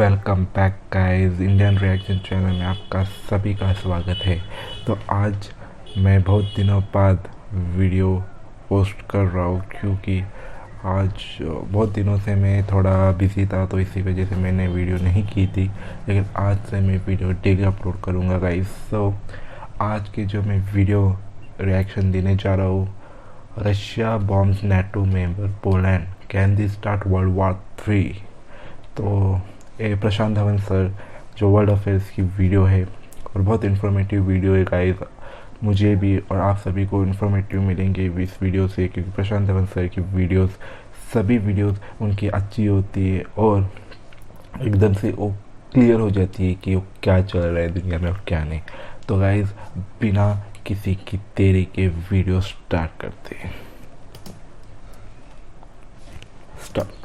Welcome back guys, Indian reaction channel में आपका सभी का स्वागत है। तो आज मैं बहुत दिनों बाद वीडियो पोस्ट कर रहा हूँ क्योंकि आज बहुत दिनों से मैं थोड़ा बिजी था, तो इसी वजह से मैंने वीडियो नहीं की थी। लेकिन आज से मैं वीडियो डेली अपलोड करूँगा गाइस। तो आज की जो मैं वीडियो रिएक्शन देने जा रहा हूँ, Russia bombs NATO member Poland, can the start world war 3। तो ये प्रशांत धवन सर जो वर्ल्ड अफेयर्स की वीडियो है और बहुत इन्फॉर्मेटिव वीडियो है गाइस। मुझे भी और आप सभी को इन्फॉर्मेटिव मिलेंगे इस वीडियो से, क्योंकि प्रशांत धवन सर की वीडियोस, सभी वीडियोस उनकी अच्छी होती है और एकदम से वो क्लियर हो जाती है कि वो क्या चल रहा है दुनिया में और क्या नहीं। तो गाइस बिना किसी की देरी के वीडियो स्टार्ट करते हैं। स्टार्ट।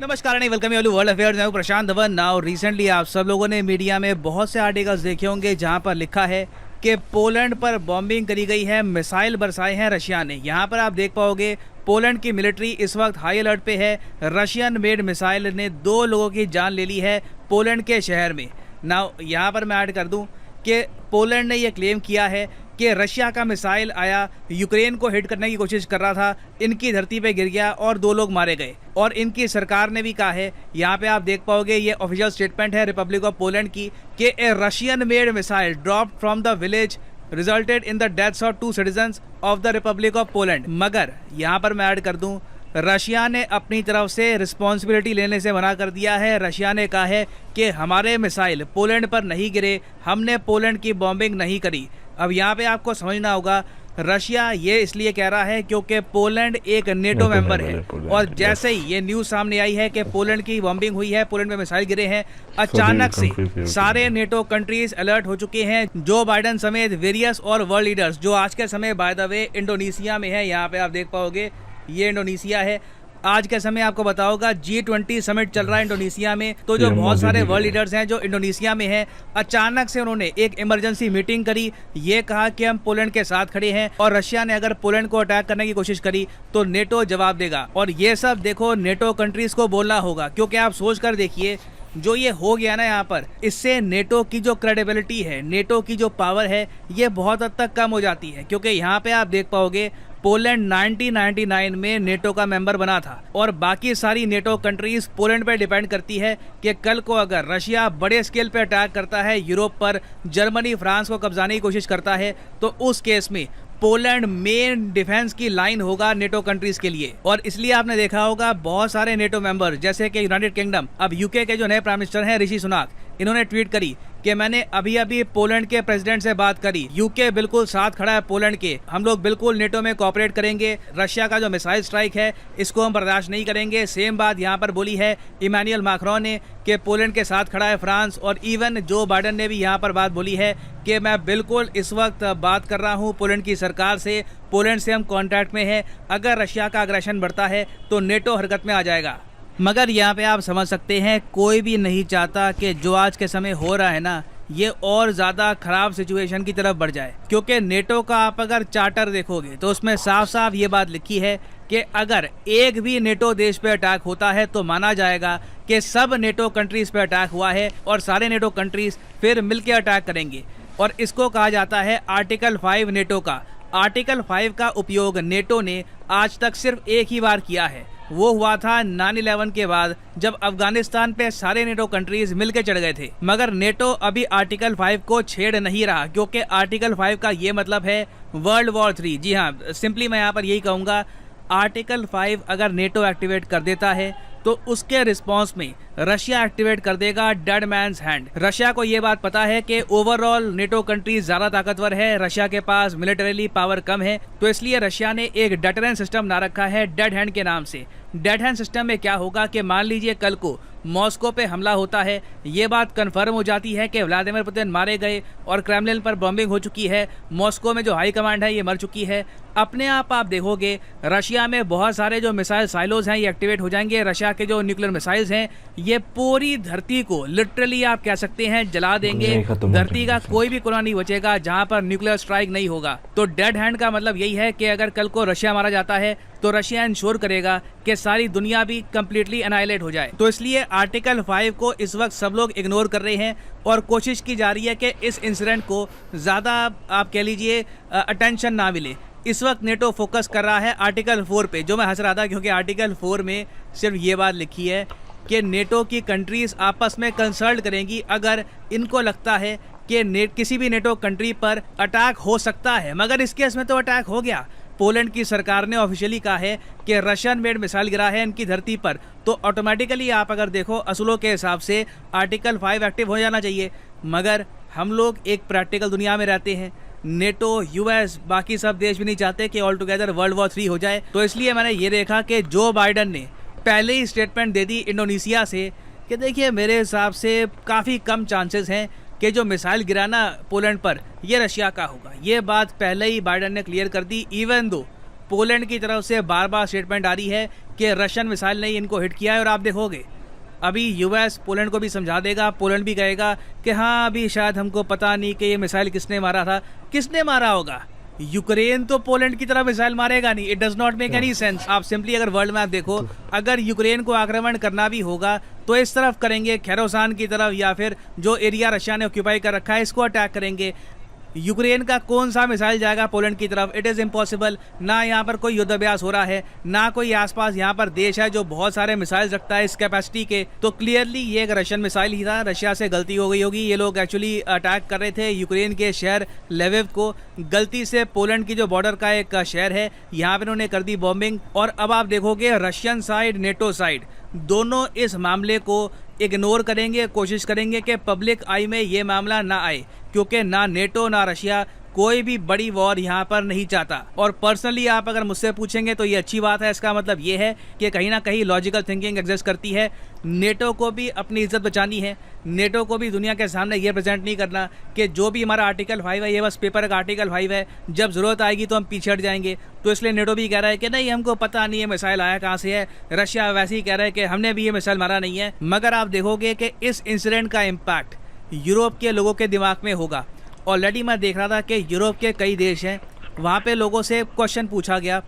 नमस्कार and welcome you world affairs. मैं प्रशांत धवन। नाउ रिसेंटली आप सब लोगों ने मीडिया में बहुत से आर्टिकल्स देखे होंगे जहां पर लिखा है कि पोलैंड पर बॉम्बिंग करी गई है, मिसाइल बरसाए हैं रशिया ने। यहां पर आप देख पाओगे पोलैंड की मिलिट्री इस वक्त हाई अलर्ट पे है। रशियन मेड मिसाइल ने 2 लोगों की जान ले ली है पोलैंड के शहर में। नाउ यहाँ पर मैं ऐड कर दूं कि पोलैंड ने यह क्लेम किया है कि रशिया का मिसाइल आया, यूक्रेन को हिट करने की कोशिश कर रहा था, इनकी धरती पे गिर गया और 2 लोग मारे गए। और इनकी सरकार ने भी कहा है, यहाँ पे आप देख पाओगे ये ऑफिशियल स्टेटमेंट है रिपब्लिक ऑफ पोलैंड की, कि a Russian made missile dropped from the village resulted in the deaths of 2 citizens of the republic of Poland. मगर यहाँ पर मैं ऐड कर दूं, रशिया ने अपनी तरफ से रिस्पॉन्सिबिलिटी लेने से मना कर दिया है। रशिया ने कहा है कि हमारे मिसाइल पोलैंड पर नहीं गिरे, हमने पोलैंड की बॉम्बिंग नहीं करी। अब यहाँ पे आपको समझना होगा, रशिया ये इसलिए कह रहा है क्योंकि पोलैंड एक नेटो मेंबर है। और जैसे ही ये न्यूज़ सामने आई है कि पोलैंड की बॉम्बिंग हुई है, पोलैंड में मिसाइल गिरे हैं, अचानक से सारे नेटो कंट्रीज अलर्ट हो चुके हैं। जो बाइडन समेत वेरियस और वर्ल्ड लीडर्स जो आज के समय बाय द वे इंडोनेशिया में है, यहाँ पे आप देख पाओगे ये इंडोनेशिया है। आज के समय आपको बताओगा G20 समिट चल रहा है इंडोनेशिया में। तो जो बहुत सारे वर्ल्ड लीडर्स हैं जो इंडोनेशिया में हैं, अचानक से उन्होंने एक इमरजेंसी मीटिंग करी। ये कहा कि हम पोलैंड के साथ खड़े हैं और रशिया ने अगर पोलैंड को अटैक करने की कोशिश करी तो नेटो जवाब देगा। और ये सब देखो नेटो कंट्रीज को बोलना होगा, क्योंकि आप सोच कर देखिए जो ये हो गया ना यहाँ पर, इससे नेटो की जो क्रेडिबिलिटी है, नेटो की जो पावर है, ये बहुत हद तक कम हो जाती है। क्योंकि यहाँ पे आप देख पाओगे पोलैंड 1999 में नेटो का मेंबर बना था और बाकी सारी नेटो कंट्रीज पोलैंड पर डिपेंड करती है कि कल को अगर रशिया बड़े स्केल पे अटैक करता है यूरोप पर, जर्मनी फ्रांस को कब्जाने की कोशिश करता है, तो उस केस में पोलैंड मेन डिफेंस की लाइन होगा नेटो कंट्रीज के लिए। और इसलिए आपने देखा होगा बहुत सारे नेटो मेंबर जैसे कि यूनाइटेड किंगडम, अब यूके के जो नए प्राइम मिनिस्टर हैं ऋषि सुनाक, इन्होंने ट्वीट करी कि मैंने अभी पोलैंड के प्रेसिडेंट से बात करी, यूके बिल्कुल साथ खड़ा है पोलैंड के, हम लोग बिल्कुल नेटो में कोऑपरेट करेंगे, रशिया का जो मिसाइल स्ट्राइक है इसको हम बर्दाश्त नहीं करेंगे। सेम बात यहाँ पर बोली है इमैनुअल मैक्रोन ने कि पोलैंड के साथ खड़ा है फ्रांस। और इवन जो बाइडन ने भी यहाँ पर बात बोली है कि मैं बिल्कुल इस वक्त बात कर रहा हूँ पोलैंड की सरकार से, पोलैंड से हम कॉन्टैक्ट में हैं, अगर रशिया का अग्रेशन बढ़ता है तो नेटो हरकत में आ जाएगा। मगर यहाँ पे आप समझ सकते हैं कोई भी नहीं चाहता कि जो आज के समय हो रहा है ना, ये और ज़्यादा ख़राब सिचुएशन की तरफ बढ़ जाए। क्योंकि नेटो का आप अगर चार्टर देखोगे तो उसमें साफ साफ ये बात लिखी है कि अगर एक भी नेटो देश पे अटैक होता है तो माना जाएगा कि सब नेटो कंट्रीज़ पे अटैक हुआ है और सारे नेटो कंट्रीज़ फिर मिलकर अटैक करेंगे। और इसको कहा जाता है आर्टिकल 5 नेटो का। आर्टिकल 5 का उपयोग नेटो ने आज तक सिर्फ एक ही बार किया है, वो हुआ था 9/11 के बाद, जब अफगानिस्तान पे सारे नेटो कंट्रीज मिलके चढ़ गए थे। मगर नेटो अभी आर्टिकल 5 को छेड़ नहीं रहा, क्योंकि आर्टिकल 5 का ये मतलब है वर्ल्ड वॉर 3। जी हाँ, सिंपली मैं यहाँ पर यही कहूँगा, आर्टिकल 5 अगर नेटो एक्टिवेट कर देता है तो उसके रिस्पॉन्स में रशिया एक्टिवेट कर देगा डेड मैंस हैंड। रशिया को ये बात पता है कि ओवरऑल नेटो कंट्रीज ज़्यादा ताकतवर है, रशिया के पास मिलिटरीली पावर कम है, तो इसलिए रशिया ने एक डेटरेंस सिस्टम ना रखा है डेड हैंड के नाम से। डेड हैंड सिस्टम में क्या होगा कि मान लीजिए कल को मॉस्को पे हमला होता है, ये बात कंफर्म हो जाती है कि व्लादिमीर पुतिन मारे गए और क्रेमलिन पर बॉम्बिंग हो चुकी है, मॉस्को में जो हाई कमांड है ये मर चुकी है, अपने आप देखोगे रशिया में बहुत सारे जो मिसाइल साइलोज हैं ये एक्टिवेट हो जाएंगे, रशिया के जो न्यूक्लियर मिसाइल्स हैं ये पूरी धरती को लिटरली आप कह सकते हैं जला देंगे। धरती का कोई भी कोना नहीं बचेगा जहां पर न्यूक्लियर स्ट्राइक नहीं होगा। तो डेड हैंड का मतलब यही है कि अगर कल को रशिया मारा जाता है तो रशिया इंश्योर करेगा कि सारी दुनिया भी कंप्लीटली एनाइलेट हो जाए। तो इसलिए आर्टिकल 5 को इस वक्त सब लोग इग्नोर कर रहे हैं और कोशिश की जा रही है कि इस इंसिडेंट को ज़्यादा आप कह लीजिए अटेंशन ना मिले। इस वक्त नेटो फोकस कर रहा है आर्टिकल 4 पे, जो मैं हंस रहा था क्योंकि आर्टिकल 4 में सिर्फ ये बात लिखी है कि नेटो की कंट्रीज़ आपस में कंसल्ट करेंगी अगर इनको लगता है कि किसी भी नेटो कंट्री पर अटैक हो सकता है। मगर इस केस में तो अटैक हो गया। पोलैंड की सरकार ने ऑफिशियली कहा है कि रशियन मेड मिसाइल गिरा है इनकी धरती पर, तो ऑटोमेटिकली आप अगर देखो असूलों के हिसाब से आर्टिकल 5 एक्टिव हो जाना चाहिए। मगर हम लोग एक प्रैक्टिकल दुनिया में रहते हैं। नेटो, यूएस, बाकी सब देश भी नहीं चाहते कि ऑल टुगेदर वर्ल्ड वॉर 3 हो जाए। तो इसलिए मैंने ये देखा कि जो बाइडन ने पहले ही स्टेटमेंट दे दी इंडोनेशिया से कि देखिए मेरे हिसाब से काफ़ी कम चांसेस हैं कि जो मिसाइल गिराना पोलैंड पर ये रशिया का होगा। ये बात पहले ही बाइडन ने क्लियर कर दी, इवन दो पोलैंड की तरफ से बार बार स्टेटमेंट आ रही है कि रशियन मिसाइल ने इनको हिट किया है। और आप देखोगे अभी यूएस पोलैंड को भी समझा देगा, पोलैंड भी कहेगा कि हाँ अभी शायद हमको पता नहीं कि ये मिसाइल किसने मारा था। किसने मारा होगा? यूक्रेन तो पोलैंड की तरफ मिसाइल मारेगा नहीं। It does not make any sense. आप सिंपली अगर वर्ल्ड मैप देखो, अगर यूक्रेन को आक्रमण करना भी होगा तो इस तरफ करेंगे, खैरोसान की तरफ, या फिर जो एरिया रशिया ने ऑक्यूपाई कर रखा है इसको अटैक करेंगे। यूक्रेन का कौन सा मिसाइल जाएगा पोलैंड की तरफ? It is impossible. ना यहाँ पर कोई युद्धाभ्यास हो रहा है, ना कोई आसपास यहाँ पर देश है जो बहुत सारे मिसाइल रखता है इस कैपेसिटी के। तो क्लियरली ये एक रशियन मिसाइल ही था। रशिया से गलती हो गई होगी। ये लोग एक्चुअली अटैक कर रहे थे यूक्रेन के शहर लेविव को। गलती से पोलैंड की जो बॉर्डर का एक शहर है यहाँ पर उन्होंने कर दी बॉम्बिंग। और अब आप देखोगे रशियन साइड, नेटो साइड दोनों इस मामले को इग्नोर करेंगे, कोशिश करेंगे कि पब्लिक आई में ये मामला ना आए, क्योंकि ना नेटो ना रशिया कोई भी बड़ी वॉर यहाँ पर नहीं चाहता। और पर्सनली आप अगर मुझसे पूछेंगे तो ये अच्छी बात है। इसका मतलब ये है कि कहीं ना कहीं लॉजिकल थिंकिंग एग्जिस्ट करती है। नेटो को भी अपनी इज्जत बचानी है। नेटो को भी दुनिया के सामने ये प्रेजेंट नहीं करना कि जो भी हमारा आर्टिकल 5 है ये बस पेपर का आर्टिकल 5 है, जब ज़रूरत आएगी तो हम पीछे हट जाएंगे। तो इसलिए नेटो भी कह रहा है कि नहीं हमको पता नहीं है मिसाइल आया कहाँ से है। रशिया वैसे ही कह रहा है कि हमने भी ये मिसाइल मारा नहीं है। मगर आप देखोगे कि इस इंसिडेंट का इम्पैक्ट यूरोप के लोगों के दिमाग में होगा। ऑलरेडी मैं देख रहा था कि यूरोप के कई देश हैं, वहाँ पे लोगों से क्वेश्चन पूछा गया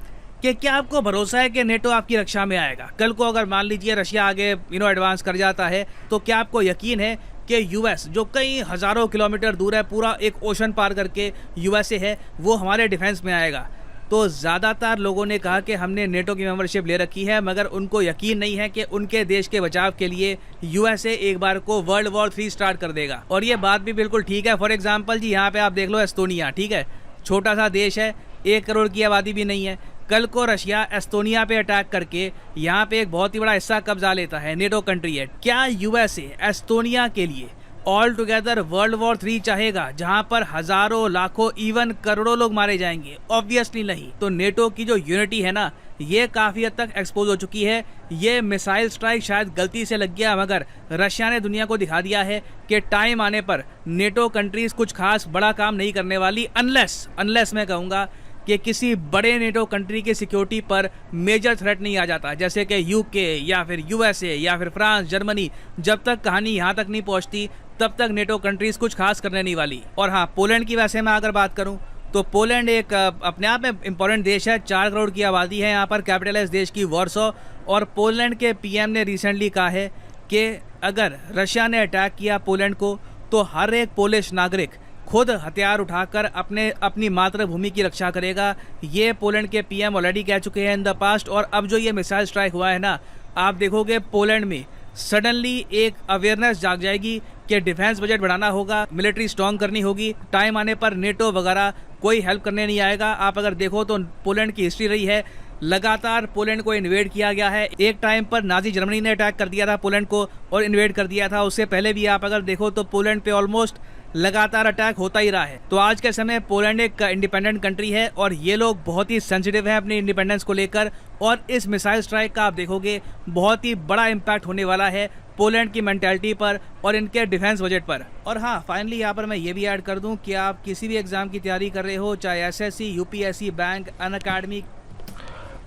कि क्या आपको भरोसा है कि नेटो आपकी रक्षा में आएगा? कल को अगर मान लीजिए रशिया आगे एडवांस कर जाता है तो क्या आपको यकीन है कि यूएस जो कई हज़ारों किलोमीटर दूर है, पूरा एक ओशन पार करके यूएसए है, वो हमारे डिफेंस में आएगा? तो ज़्यादातर लोगों ने कहा कि हमने नेटो की मेंबरशिप ले रखी है, मगर उनको यकीन नहीं है कि उनके देश के बचाव के लिए यूएसए एक बार को वर्ल्ड वॉर 3 स्टार्ट कर देगा। और ये बात भी बिल्कुल ठीक है। फॉर एग्जांपल जी यहाँ पे आप देख लो एस्तोनिया, ठीक है, छोटा सा देश है, 1 करोड़ की आबादी भी नहीं है। कल को रशिया एस्तोनिया पे अटैक करके यहाँ पे एक बहुत ही बड़ा हिस्सा कब्जा लेता है, नेटो कंट्री है। क्या यूएसए एस्तोनिया के लिए ऑल टुगेदर वर्ल्ड वॉर 3 चाहेगा जहां पर हजारों, लाखों, इवन करोड़ों लोग मारे जाएंगे? ऑब्वियसली नहीं। तो नेटो की जो यूनिटी है ना, ये काफ़ी हद तक एक्सपोज हो चुकी है। ये मिसाइल स्ट्राइक शायद गलती से लग गया, मगर रशिया ने दुनिया को दिखा दिया है कि टाइम आने पर नेटो कंट्रीज कुछ खास बड़ा काम नहीं करने वाली, अनलेस मैं कहूँगा कि किसी बड़े नेटो कंट्री की सिक्योरिटी पर मेजर थ्रेट नहीं आ जाता, जैसे कि यूके या फिर यूएसए या फिर फ्रांस, जर्मनी। जब तक कहानी यहाँ तक नहीं पहुँचती तब तक नेटो कंट्रीज कुछ खास करने नहीं वाली। और हाँ, पोलैंड की वैसे मैं अगर बात करूँ तो पोलैंड एक अपने आप में इम्पॉर्टेंट देश है। 4 करोड़ की आबादी है यहाँ पर, कैपिटल है इस देश की वॉर्सो। और पोलैंड के पीएम ने रिसेंटली कहा है कि अगर रशिया ने अटैक किया पोलैंड को तो हर एक पोलिश नागरिक खुद हथियार उठाकर अपनी मातृभूमि की रक्षा करेगा। ये पोलैंड के पीएम ऑलरेडी कह चुके हैं इन द पास्ट। और अब जो ये मिसाइल स्ट्राइक हुआ है ना, आप देखोगे पोलैंड में सडनली एक अवेयरनेस जाग जाएगी कि डिफेंस बजट बढ़ाना होगा, मिलिट्री स्ट्रॉन्ग करनी होगी। टाइम आने पर नेटो वगैरह कोई हेल्प करने नहीं आएगा। आप अगर देखो तो पोलैंड की हिस्ट्री रही है, लगातार पोलैंड को इन्वेड किया गया है। एक टाइम पर नाजी जर्मनी ने अटैक कर दिया था पोलैंड को और इन्वेड कर दिया था। उससे पहले भी आप अगर देखो तो पोलैंड पे ऑलमोस्ट लगातार अटैक होता ही रहा है। तो आज के समय पोलैंड एक इंडिपेंडेंट कंट्री है और ये लोग बहुत ही सेंसिटिव हैं अपनी इंडिपेंडेंस को लेकर। और इस मिसाइल स्ट्राइक का आप देखोगे बहुत ही बड़ा इम्पैक्ट होने वाला है पोलैंड की मेंटालिटी पर और इनके डिफेंस बजट पर। और हाँ, फाइनली यहाँ पर मैं ये भी ऐड कर दूँ कि आप किसी भी एग्ज़ाम की तैयारी कर रहे हो, चाहे SSC, UPSC, bank, Unacademy.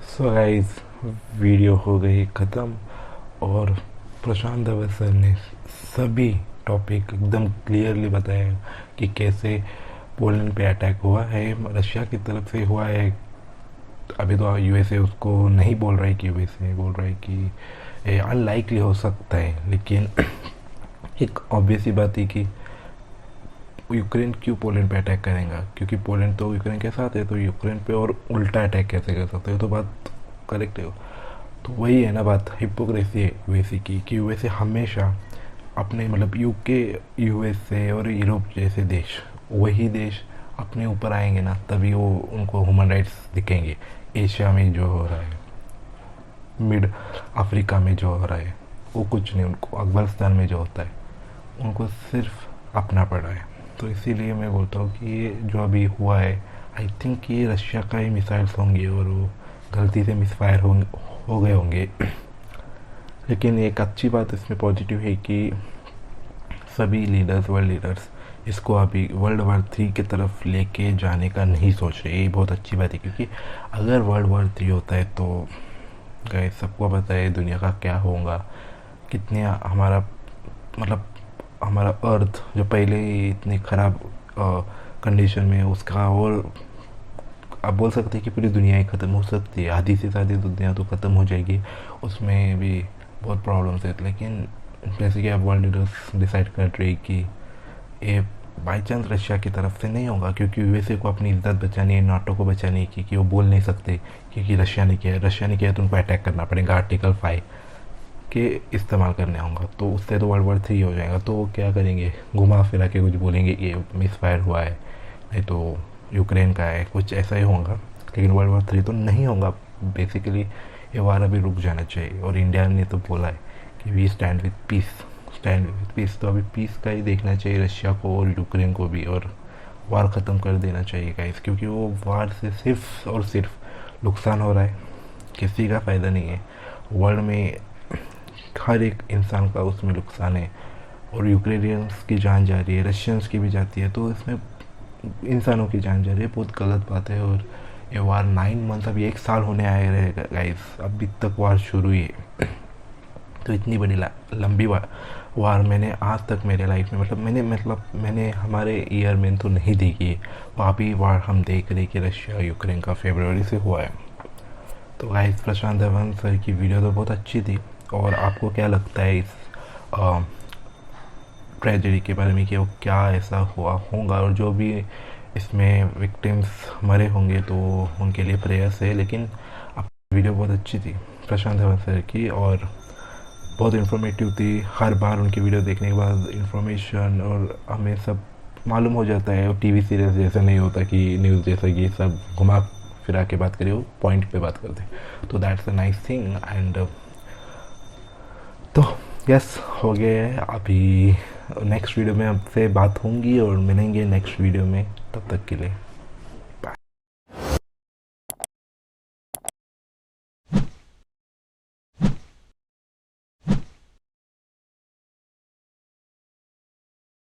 So guys, video हो गई ख़त्म और प्रशांत धवन सर ने सभी टॉपिक एकदम क्लियरली बताया कि कैसे पोलैंड पे अटैक हुआ है, रशिया की तरफ से हुआ है। अभी तो यूएसए उसको नहीं बोल रहा है कि यूएसए बोल रहा है कि अनलाइकली हो सकता है, लेकिन एक ऑब्वियस ही बात है कि यूक्रेन क्यों पोलैंड पे अटैक करेगा, क्योंकि पोलैंड तो यूक्रेन के साथ है, तो यूक्रेन पे और उल्टा अटैक कैसे कर सकते हो। तो बात करेक्ट है। तो वही है ना बात, हिपोक्रेसी है यूएसए की कि यूएसए हमेशा अपने मतलब यूके, यूएसए और यूरोप जैसे देश, वही देश अपने ऊपर आएंगे ना, तभी वो उनको ह्यूमन राइट्स दिखेंगे। एशिया में जो हो रहा है, मिड अफ्रीका में जो हो रहा है, वो कुछ नहीं, उनको अफगानिस्तान में जो होता है उनको सिर्फ अपना पड़ा है। तो इसीलिए मैं बोलता हूँ कि ये जो अभी हुआ है, आई थिंक ये रशिया का ही मिसाइल्स होंगे और वो गलती से मिसफायर हो गए होंगे। लेकिन एक अच्छी बात इसमें पॉजिटिव है कि सभी लीडर्स, वर्ल्ड लीडर्स इसको अभी वर्ल्ड वार 3 की तरफ लेके जाने का नहीं सोच रहे। ये बहुत अच्छी बात है, क्योंकि अगर वर्ल्ड वार 3 होता है तो गए सबको पता है दुनिया का क्या होगा, कितने हमारा मतलब हमारा अर्थ जो पहले ही इतनी ख़राब कंडीशन में, उसका और आप बोल सकते हैं कि पूरी दुनिया ही ख़त्म हो सकती है। आधी से ज़्यादा दुनिया तो ख़त्म हो जाएगी, उसमें भी बहुत प्रॉब्लम्स है। लेकिन जैसे कि अब वर्ल्ड लीडर्स डिसाइड कर रहे हैं कि ये बाई चांस रशिया की तरफ से नहीं होगा, क्योंकि यूएसए को अपनी इज्जत बचानी है, नाटो को बचानी है, कि वो बोल नहीं सकते क्योंकि रशिया ने किया तो उनको अटैक करना पड़ेगा, आर्टिकल 5 के इस्तेमाल करने होगा। तो उससे तो वर्ल्ड वार 3 हो जाएगा। तो वो क्या करेंगे, घुमा फिरा के कुछ बोलेंगे कि मिसफायर हुआ है, नहीं तो यूक्रेन का है, कुछ ऐसा ही होगा। लेकिन वर्ल्ड वार 3 तो नहीं होगा। बेसिकली ये वार अभी रुक जाना चाहिए। और इंडिया ने तो बोला है कि वी स्टैंड विद पीस, तो अभी पीस का ही देखना चाहिए रशिया को और यूक्रेन को भी, और वार ख़त्म कर देना चाहिए गाइस, क्योंकि वो वार से सिर्फ और सिर्फ नुकसान हो रहा है, किसी का फ़ायदा नहीं है। वर्ल्ड में हर एक इंसान का उसमें नुकसान है, और यूक्रेनियंस की जान जा रही है, रशियंस की भी जाती है, तो इसमें इंसानों की जान जा रही है। बहुत गलत बात है। और ये वार 9 मंथ, अभी 1 साल होने आए रहेगा गाइस, अभी तक वार शुरू ही है। तो इतनी बड़ी लंबी वार मैंने आज तक मेरे लाइफ में मैंने हमारे ईयर में तो नहीं देखी है। वहाँ भी वार हम देख रहे कि रशिया यूक्रेन का फरवरी से हुआ है। तो गाइस, प्रशांत धवन सर की वीडियो तो बहुत अच्छी थी। और आपको क्या लगता है इस ट्रेजेडी के बारे में कि वो क्या ऐसा हुआ होगा, और जो भी इसमें विक्टिम्स मरे होंगे तो उनके लिए प्रेयर्स है। लेकिन वीडियो बहुत अच्छी थी प्रशांत धवन सर की, और बहुत इन्फॉर्मेटिव थी। हर बार उनकी वीडियो देखने के बाद इन्फॉर्मेशन और हमें सब मालूम हो जाता है। और टीवी सीरियल जैसा नहीं होता कि न्यूज़ जैसा कि सब घुमा फिरा के बात करें, वो पॉइंट पे बात करते। तो that's a nice thing. And तो यस, हो गया है। अभी नेक्स्ट वीडियो में आपसे बात होंगी और मिलेंगे नेक्स्ट वीडियो में। तब तक के लिए